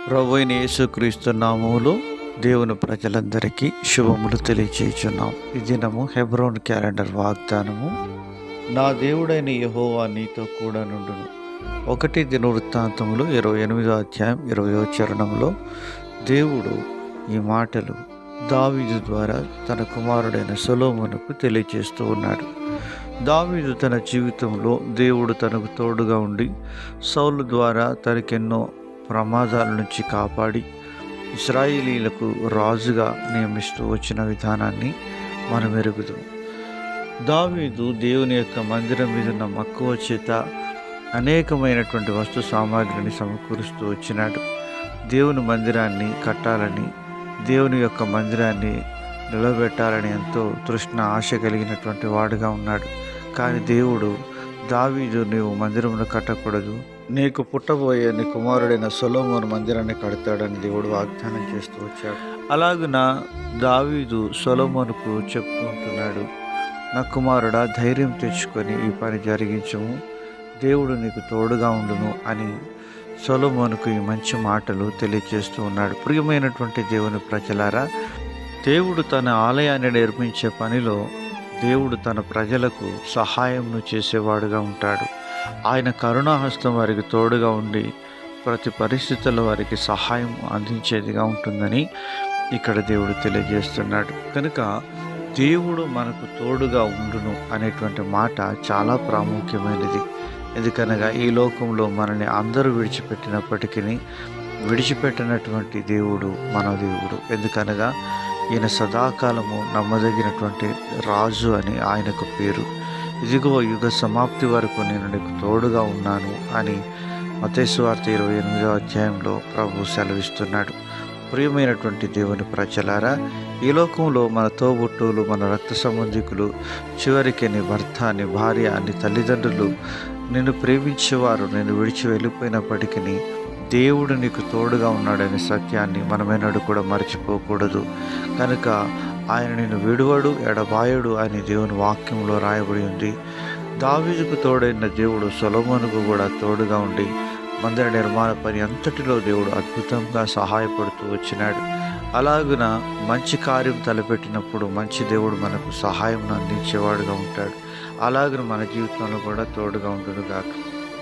ప్రభువైన యేసుక్రీస్తు నామములో దేవుని ప్రజలందరికీ శుభములు తెలియచేయుచున్నాం. ఈ దినము హెబ్రోన్ క్యాలెండర్ వాగ్దానము. నా దేవుడైన యెహోవా నీతో కూడా నుండును. 1 దినవృత్తాంతములు 28వ అధ్యాయం 20వ చరణంలో దేవుడు ఈ మాటలు దావీదు ద్వారా తన కుమారుడైన సొలొమోనుకు తెలియచేస్తూ ఉన్నాడు. దావీదు తన జీవితంలో దేవుడు తనకు తోడుగా ఉండి సౌలు ద్వారా తనకెన్నో ప్రమాదాల నుంచి కాపాడి ఇశ్రాయేలీలకు రాజుగా నియమిస్తూ వచ్చిన విధానాన్ని మనం ఎరుగుదాం. దావీదు దేవుని యొక్క మందిరం మీద ఉన్న మక్కువ చేత అనేకమైనటువంటి వస్తు సామాగ్రిని సమకూరుస్తూ వచ్చినాడు. దేవుని మందిరాన్ని కట్టాలని, దేవుని యొక్క మందిరాన్ని నిలబెట్టాలని ఎంతో తృష్ణ ఆశ కలిగినటువంటి వాడుగా ఉన్నాడు. కానీ దేవుడు దావీదు, నీవు మందిరమును కట్టకూడదు, నీకు పుట్టబోయే నీ కుమారుడైన సొలొమోను మందిరాన్ని కడతాడని దేవుడు వాగ్దానం చేస్తూ వచ్చాడు. అలాగున దావీదు సొలొమోనుకు చెప్తూ ఉంటున్నాడు, నా కుమారుడా, ధైర్యం తెచ్చుకొని ఈ పని జరిగించము, దేవుడు నీకు తోడుగా ఉండును అని సొలొమోనుకు ఈ మంచి మాటలు తెలియజేస్తూ ఉన్నాడు. ప్రియమైనటువంటి దేవుని ప్రజలారా, దేవుడు తన ఆలయాన్ని నిర్మించే పనిలో దేవుడు తన ప్రజలకు సహాయంను చేసేవాడుగా ఉంటాడు. ఆయన కరుణాహస్తం వారికి తోడుగా ఉండి ప్రతి పరిస్థితుల్లో వారికి సహాయం అందించేదిగా ఉంటుందని ఇక్కడ దేవుడు తెలియజేస్తున్నాడు. కనుక దేవుడు మనకు తోడుగా ఉండును అనేటువంటి మాట చాలా ప్రాముఖ్యమైనది. ఎందుకనగా ఈ లోకంలో మనల్ని అందరూ విడిచిపెట్టినప్పటికీ విడిచిపెట్టినటువంటి దేవుడు మన దేవుడు. ఎందుకనగా ఈయన సదాకాలము నమ్మదగినటువంటి రాజు అని ఆయనకు పేరు. ఇదిగో యుగ సమాప్తి వరకు నేను నీకు తోడుగా ఉన్నాను అని మత్తయి సువార్త 28వ అధ్యాయంలో ప్రభు సెలవిస్తున్నాడు. ప్రియమైనటువంటి దేవుని ప్రజలారా, ఈ లోకంలో మన తోబుట్టువులు, మన రక్త సంబంధికులు, చివరికి నీ భర్త, నీ భార్య, నీ తల్లిదండ్రులు, నిన్ను ప్రేమించేవారు నేను విడిచి వెళ్ళిపోయినప్పటికీ దేవుడు నీకు తోడుగా ఉన్నాడనే సత్యాన్ని మనమేనాడు కూడా మర్చిపోకూడదు. కనుక ఆయన నిన్ను విడువడు, ఎడబాయడు అని దేవుని వాక్యంలో రాయబడి ఉంది. దావీదుకు తోడైన దేవుడు సొలొమోనుకు కూడా తోడుగా ఉండి మందిర నిర్మాణ పని అంతటిలో దేవుడు అద్భుతంగా సహాయపడుతూ వచ్చినాడు. అలాగున మంచి కార్యం తలపెట్టినప్పుడు మంచి దేవుడు మనకు సహాయం అందించేవాడుగా ఉంటాడు. అలాగున మన జీవితంలో కూడా తోడుగా ఉండును గాక.